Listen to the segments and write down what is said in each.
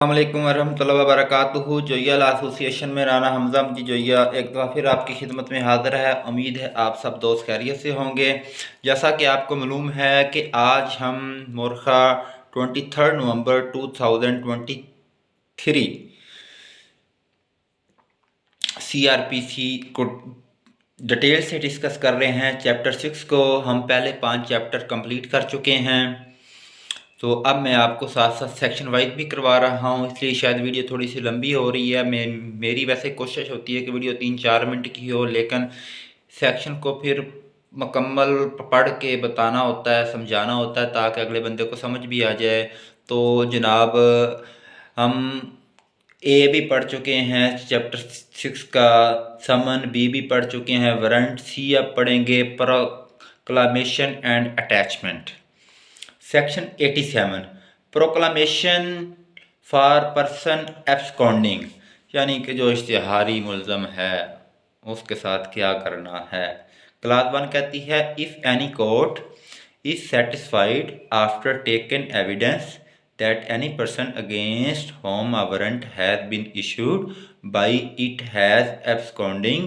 अस्सलामुअलैकुम वरहमतुल्लाहि वबरकातुहू। जोइया ला एसोसिएशन में राना हमजा जी जोइया एक दफ़ा फिर आपकी खिदमत में हाज़िर है। उम्मीद है आप सब दोस्त खैरियत से होंगे। जैसा कि आपको मालूम है कि आज हम मुर्खा 23 नवंबर 2023 CRPC को डिटेल से डिस्कस कर रहे हैं। चैप्टर 6 को हम पहले 5 चैप्टर कंप्लीट कर चुके हैं, तो अब मैं आपको साथ साथ सेक्शन वाइज भी करवा रहा हूँ, इसलिए शायद वीडियो थोड़ी सी लंबी हो रही है। मेरी वैसे कोशिश होती है कि वीडियो 3-4 मिनट की हो, लेकिन सेक्शन को फिर मुकम्मल पढ़ के बताना होता है, समझाना होता है, ताकि अगले बंदे को समझ भी आ जाए। तो जनाब, हम ए भी पढ़ चुके हैं चैप्टर 6 का, समन बी भी पढ़ चुके हैं, वारंट सी अब पढ़ेंगे, proclamation and attachment. Section 87 proclamation for person absconding, यानी कि जो इश्तिहारी मुल्ज़म है उसके साथ क्या करना है। क्लास 1 कहती है if any court is satisfied after taken evidence that any person against whom a warrant has been issued by it has absconding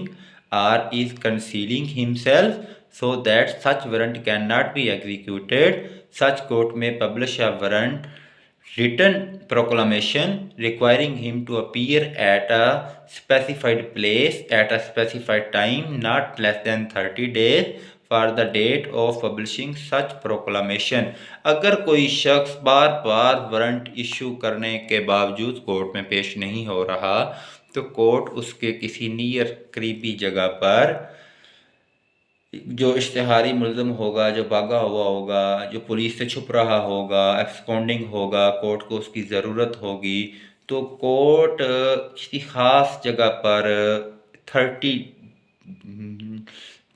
or is concealing himself so that such warrant cannot be executed, such court may publish a warrant written proclamation requiring him to appear at a specified place at a specified time not less than 30 days for the date of publishing such proclamation. अगर कोई शख्स बार बार warrant issue करने के बावजूद court में पेश नहीं हो रहा, तो कोर्ट उसके किसी नियर करीबी जगह पर जो इश्तिहारी मुल्ज़म होगा, जो भागा हुआ होगा, जो पुलिस से छुप रहा होगा, एब्सकॉन्डिंग होगा, कोर्ट को उसकी ज़रूरत होगी, तो कोर्ट किसी ख़ास जगह पर 30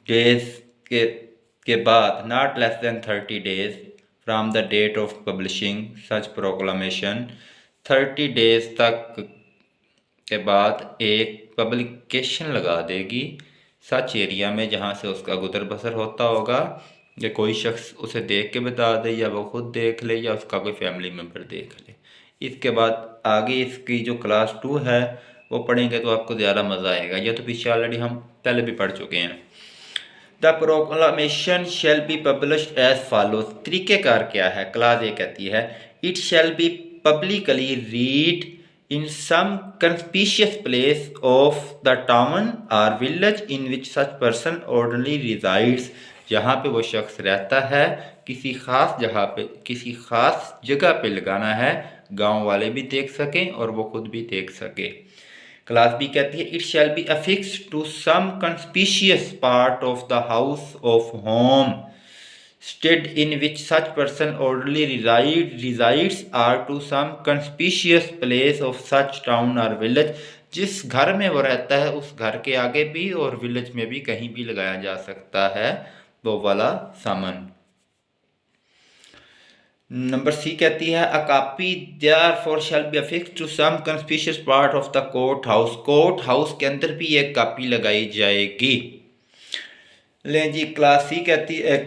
डेज के बाद, not less than 30 days from the date of publishing such proclamation, 30 days तक के बाद एक पब्लिकेशन लगा देगी सच एरिया में जहाँ से उसका गुजर बसर होता होगा, या कोई शख्स उसे देख के बता दे, या वो खुद देख ले, या उसका कोई फैमिली मेम्बर देख ले। इसके बाद आगे इसकी जो क्लास 2 है वो पढ़ेंगे तो आपको ज़्यादा मज़ा आएगा। यह तो पीछे ऑलरेडी हम पहले भी पढ़ चुके हैं। The proclamation shall be published as follows. तरीक़ेकार क्या है? क्लास ए कहती है it shall be publicly read in some conspicuous place of the town or village in which such person ordinarily resides। जहाँ पे वो शख्स रहता है, किसी ख़ास जगह पे, किसी ख़ास जगह पे लगाना है, गांव वाले भी देख सकें और वो खुद भी देख सके। क्लास बी कहती है it shall be affixed to some conspicuous part of the house of home state in which such person ordinarily resides or to some conspicuous place of such town or village। जिस घर में वो रहता है उस घर के आगे भी और विलेज में भी कहीं भी लगाया जा सकता है वो वाला सामान। नंबर सी कहती है a copy therefore shall be affixed to some conspicuous part of the court house. Court house के अंदर भी एक कॉपी लगाई जाएगी। लें जी, क्लास सी कहती है,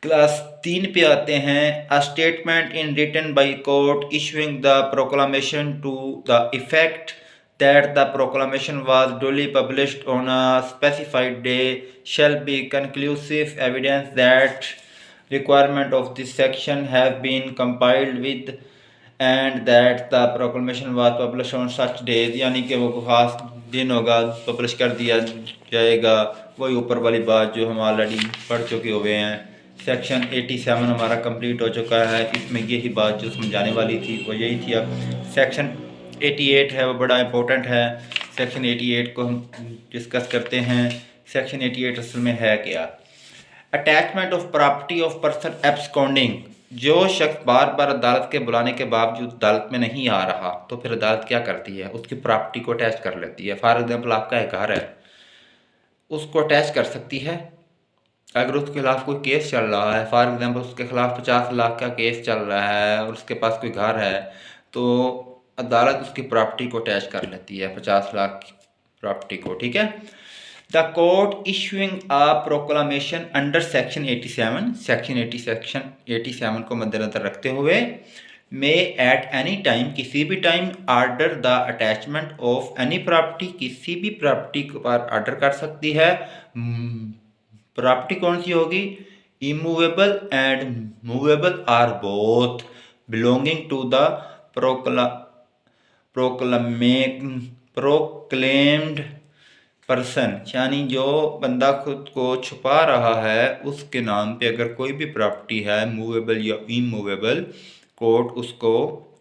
क्लास 3 पे आते हैं। A statement in written by court issuing the proclamation to the effect that the proclamation was duly published on a specified day shall be conclusive evidence that requirement of this section have been compiled with and that the proclamation was published on such days। यानी कि वो खास दिन होगा, publish कर दिया जाएगा। वही ऊपर वाली बात जो हम ऑलरेडी पढ़ चुके हुए हैं। सेक्शन 87 हमारा कंप्लीट हो चुका है। इसमें यही बात जो समझाने वाली थी वो यही थी। अब सेक्शन 88 है, वो बड़ा इंपॉर्टेंट है। सेक्शन 88 को हम डिस्कस करते हैं। सेक्शन 88 असल में है क्या? Attachment of property of person absconding. जो शख्स बार बार अदालत के बुलाने के बावजूद अदालत में नहीं आ रहा, तो फिर अदालत क्या करती है? उसकी प्रॉपर्टी को अटैच कर लेती है। फॉर एग्जाम्पल, आपका एक घर है, उसको अटैच कर सकती है। अगर उसके खिलाफ कोई केस चल रहा है, फॉर एग्जाम्पल उसके खिलाफ 50 लाख का केस चल रहा है और उसके पास कोई घर है, तो अदालत उसकी प्रॉपर्टी को अटैच कर लेती है, 50 लाख की प्रॉपर्टी को। ठीक है। The court issuing a proclamation under section 87, section 87 को मद्देनजर रखते हुए, मे एट एनी टाइम, किसी भी time, order the attachment of any property, किसी भी प्रॉपर्टी पर आर्डर कर सकती है। प्रॉपर्टी कौन सी होगी? Immovable and movable are both belonging to the proclaimed person, यानी जो बंदा खुद को छुपा रहा है उसके नाम पे अगर कोई भी प्रॉपर्टी है, मूवेबल या इमूवेबल, कोर्ट उसको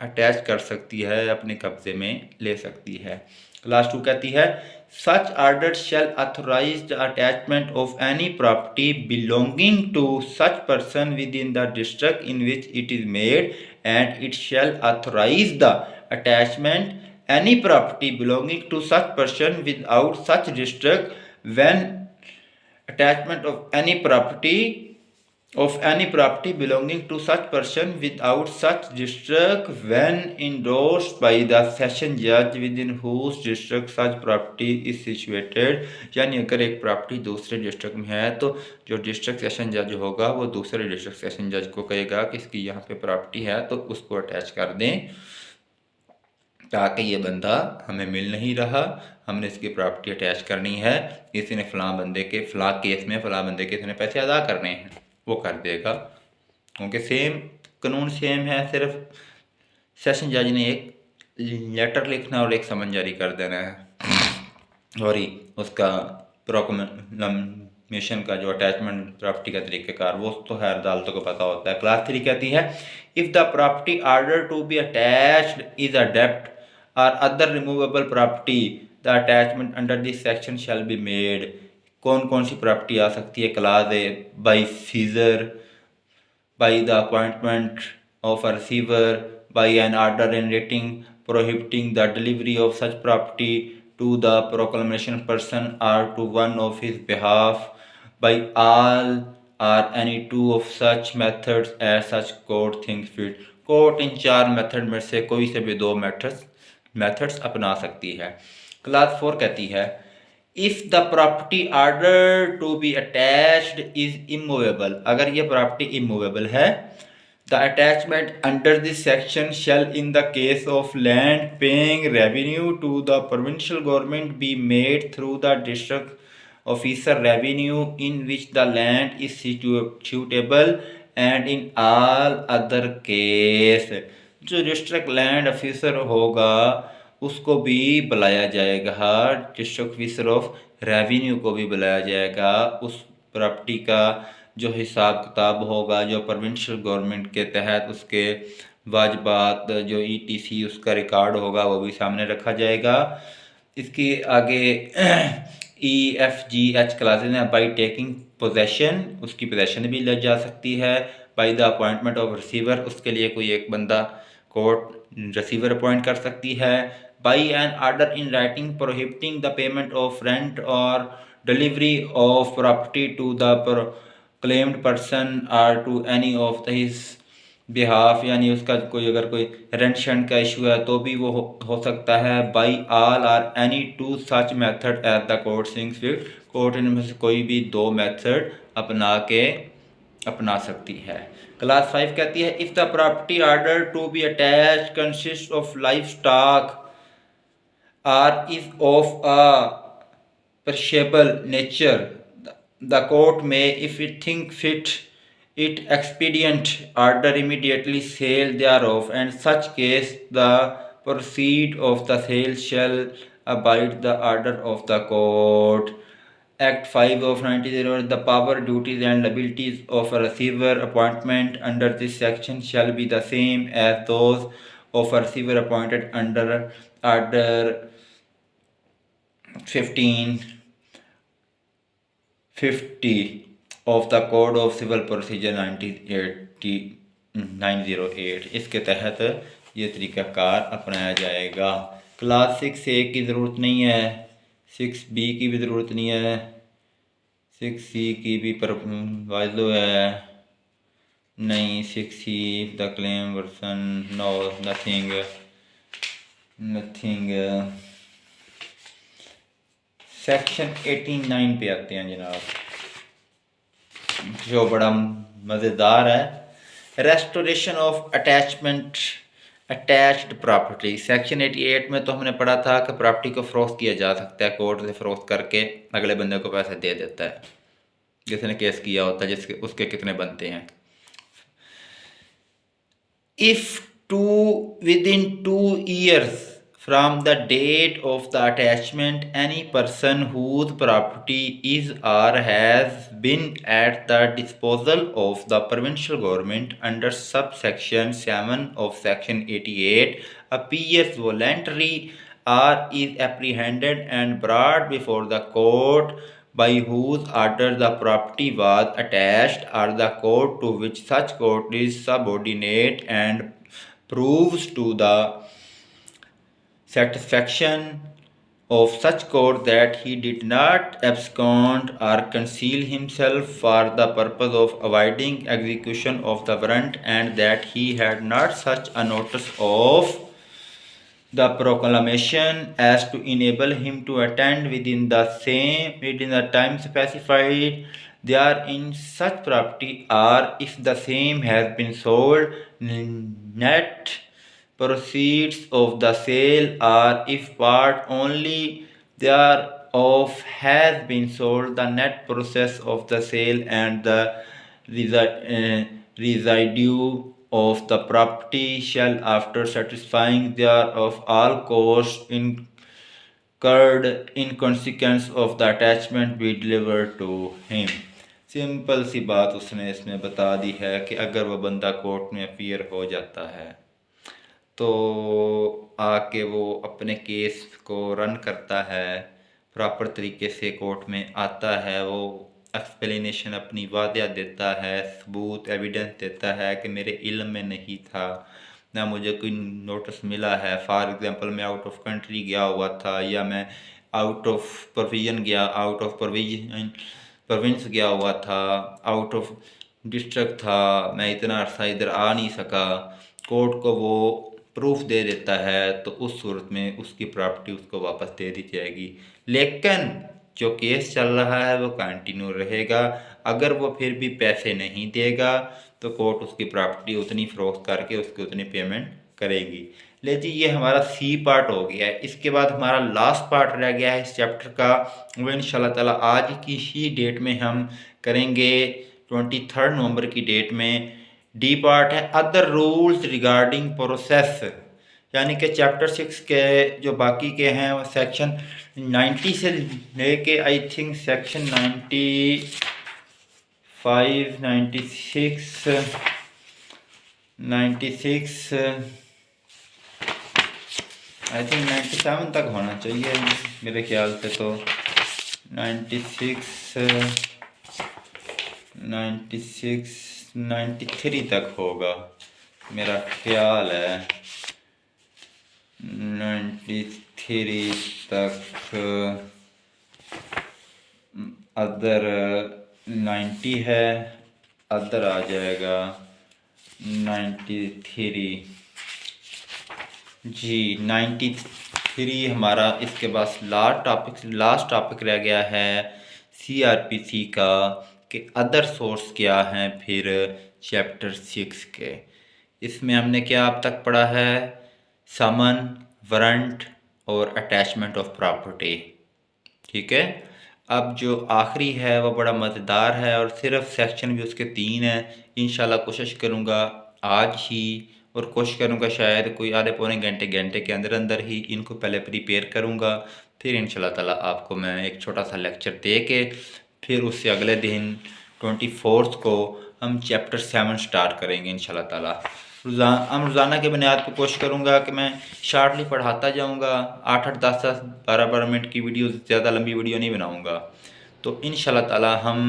अटैच कर सकती है, अपने कब्जे में ले सकती है। क्लास 2 कहती है such order shall authorise the attachment of any property belonging to such person within the district in which it is made, and it shall authorise the attachment any property belonging to such person without such district when attachment of any property belonging to such person without such district when endorsed by the session judge within whose district such property is situated। यानी अगर एक property दूसरे district में है तो जो district session जज होगा वो दूसरे डिस्ट्रिक्ट सेशन जज को कहेगा कि इसकी यहाँ पे प्रॉपर्टी है तो उसको अटैच कर दें, ताकि ये बंदा हमें मिल नहीं रहा, हमने इसकी प्रॉपर्टी अटैच करनी है, किसी ने फलां बंदे के फलां केस में फलां बंदे के इसने पैसे अदा करने हैं, वो कर देगा। क्योंकि सेम कानून सेम है, सिर्फ सेशन जज ने एक लेटर लिखना और एक समन जारी कर देना है, और ही उसका प्रोक्लेमेशन का जो अटैचमेंट प्रॉपर्टी का तरीक़ेकार वो तो हर अदालतों को पता होता है। क्लास 3 कहती है if the property order to be attached is a डेब्ट or other removable property the attachment under this section shall be made. कौन कौन सी प्रॉपर्टी आ सकती है? Class A by seizure, by the appointment of a receiver, by an order in writing prohibiting the delivery of such property to the proclamation person or to one of his behalf, by all or any two of such methods as such court thinks fit. Court इन 4 method में से कोई से भी 2 methods अपना सकती है। Class 4 कहती है if the property order to be attached is immovable, अगर ये प्रॉपर्टी इमूवेबल है, the attachment under this section shall in the case of land paying revenue to the provincial government be made through the district officer revenue in which the land is suitable and in all other case. जो district land officer होगा उसको भी बुलाया जाएगा, district officer of revenue को भी बुलाया जाएगा। उस प्रॉपर्टी का जो हिसाब किताब होगा, जो प्रोविंशियल गवर्नमेंट के तहत उसके वाजबात जो ETC उसका रिकॉर्ड होगा वो भी सामने रखा जाएगा। इसके आगे EFGH क्लासेज हैं। बाई टेकिंग पोजेशन, उसकी पोजेशन भी ले जा सकती है। By the appointment of receiver, उसके लिए कोई एक बंदा कोर्ट रिसीवर अपॉइंट कर सकती है। By an order in writing prohibiting the payment of rent or delivery of property to the claimed person or to any of his behalf, यानी उसका कोई अगर कोई रेंट शेंट का इशू है तो भी वो हो सकता है। By all or any two such method at the court thinks fit, court इनमें से कोई भी 2 मेथड अपना सकती है। क्लास 5 कहती है if the property order to be attach consist of life stock or is of a perishable nature, the court may, if it think fit, it expedient, order immediately sale thereof, and such case the proceed of the sale shall abide the order of the court। Act 5 of 90, the power, duties and liabilities of a receiver appointment under this section shall be the same as those of a receiver appointed under order 1550 of the Code of Civil Procedure 1908। इसके तहत ये तरीक़ाकार अपनाया जाएगा। Class 6A की ज़रूरत नहीं है, 6B की भी ज़रूरत नहीं है, 6C की भी पर वाइलो है नहीं, 6C the claim version no nothing section 89 पे आते हैं जनाब, जो बड़ा मज़ेदार है। Restoration of attached property. Section 88 में तो हमने पढ़ा था कि प्रॉपर्टी को फ़रोख्त किया जा सकता है, कोर्ट से फ़रोख्त करके अगले बंदे को पैसे दे देता है, जिसने केस किया होता है, जिसके उसके कितने बनते हैं। If within 2 years from the date of the attachment, any person whose property is or has been at the disposal of the provincial government under subsection 7 of section 88 appears voluntary or is apprehended and brought before the court by whose order the property was attached, or the court to which such court is subordinate, and proves to the satisfaction of such court that he did not abscond or conceal himself for the purpose of avoiding execution of the warrant, and that he had not such a notice of the proclamation as to enable him to attend within the time specified therein such property, or if the same has been sold, net proceeds of the sale, or if part only thereof has been sold, the net process of the sale and the residue of the property shall, after satisfying thereof all costs incurred in consequence of the attachment, be delivered to him। Simple सी बात उसने इसमें बता दी है कि अगर वह बंदा कोर्ट में अपीयर हो जाता है तो आके वो अपने केस को रन करता है, प्रॉपर तरीके से कोर्ट में आता है, वो एक्सप्लेनेशन अपनी वादिया देता है, सबूत एविडेंस देता है कि मेरे इल्म में नहीं था, ना मुझे कोई नोटिस मिला है। फॉर एग्जांपल मैं आउट ऑफ कंट्री गया हुआ था, या मैं आउट ऑफ प्रोविंस गया हुआ था, आउट ऑफ डिस्ट्रिक्ट था, मैं इतना अर्सा इधर आ नहीं सका, कोर्ट को वो प्रूफ दे देता है, तो उस सूरत में उसकी प्रॉपर्टी उसको वापस दे दी जाएगी। लेकिन जो केस चल रहा है वो कंटिन्यू रहेगा। अगर वो फिर भी पैसे नहीं देगा तो कोर्ट उसकी प्रॉपर्टी उतनी फ़रोख्त करके उसकी उतनी पेमेंट करेगी। ले जी, ये हमारा सी पार्ट हो गया है। इसके बाद हमारा लास्ट पार्ट रह गया है इस चैप्टर का, वो इंशाल्लाह ताला आज की ही डेट में हम करेंगे, 23 नवंबर की डेट में। डी पार्ट है अदर रूल्स रिगार्डिंग प्रोसेस, यानी कि चैप्टर 6 के जो बाकी के हैं वो सेक्शन 90 से लेके I think section 95, 96 I think 97 तक होना चाहिए मेरे ख्याल से, तो 93 तक होगा मेरा ख्याल है। 93 तक अदर 90 है, अदर आ जाएगा 93 जी। 93 हमारा। इसके बाद लास्ट टॉपिक रह गया है CRPC का कि अदर सोर्स क्या हैं फिर चैप्टर 6 के। इसमें हमने क्या अब तक पढ़ा है, समन, वारंट और अटैचमेंट ऑफ प्रॉपर्टी, ठीक है। अब जो आखिरी है वो बड़ा मज़ेदार है और सिर्फ सेक्शन भी उसके 3 हैं। इंशाल्लाह कोशिश करूँगा आज ही, और कोशिश करूँगा शायद कोई आधे पौने घंटे के अंदर ही इनको पहले प्रिपेयर करूँगा, फिर इंशाल्लाह ताला आपको मैं एक छोटा सा लेक्चर दे के फिर उससे अगले दिन 24 को हम चैप्टर 7 स्टार्ट करेंगे इंशाल्लाह ताला। रोज़ाना के बुनियाद पर कोशिश करूँगा कि मैं शार्टली पढ़ाता जाऊँगा, 8-8, 10-10, 12-12 मिनट की वीडियो, ज़्यादा लंबी वीडियो नहीं बनाऊँगा। तो इंशाल्लाह ताला हम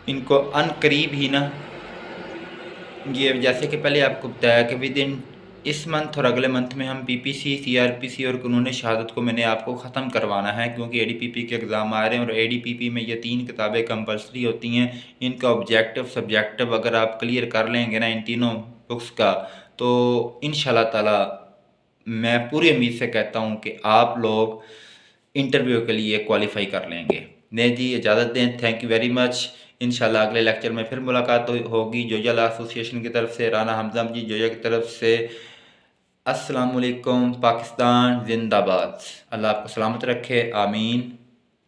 इनको अनकरीब ही ना, ये जैसे कि पहले आपको बताया कि विद इन इस मंथ और अगले मंथ में हम PPC, CRPC और कानून शहादत को मैंने आपको ख़त्म करवाना है, क्योंकि ADPP के एग्ज़ाम आ रहे हैं और ADPP में ये 3 किताबें कंपलसरी होती हैं। इनका ऑब्जेक्टिव सब्जेक्टिव अगर आप क्लियर कर लेंगे ना इन तीनों बुक्स का, तो इंशाल्लाह ताला मैं पूरी उम्मीद से कहता हूँ कि आप लोग इंटरव्यू के लिए क्वालिफाई कर लेंगे। नहीं जी, इजाज़त दें, थैंक यू वेरी मच। इंशाल्लाह अगले लेक्चर में फिर मुलाकात होगी। जोया लॉ एसोसिएशन की तरफ से, राना हमजा जी जोया की तरफ से अस्सलाम वालेकुम। पाकिस्तान जिंदाबाद। अल्लाह आपको सलामत रखे, आमीन।